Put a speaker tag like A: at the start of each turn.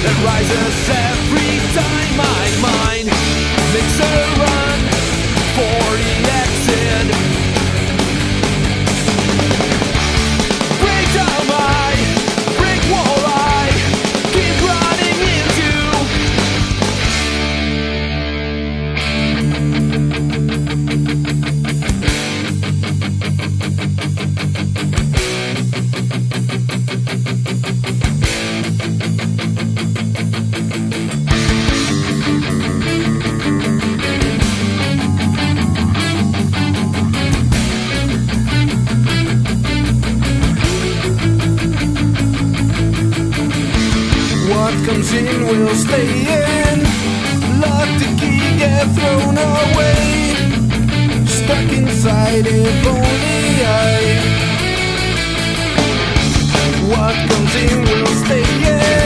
A: that rises every time my mind makes a run for the exit. Break down my brick wall I keep running into. What comes in will stay in. Lock the key, get thrown away. Stuck inside, if only I. What comes in will stay in.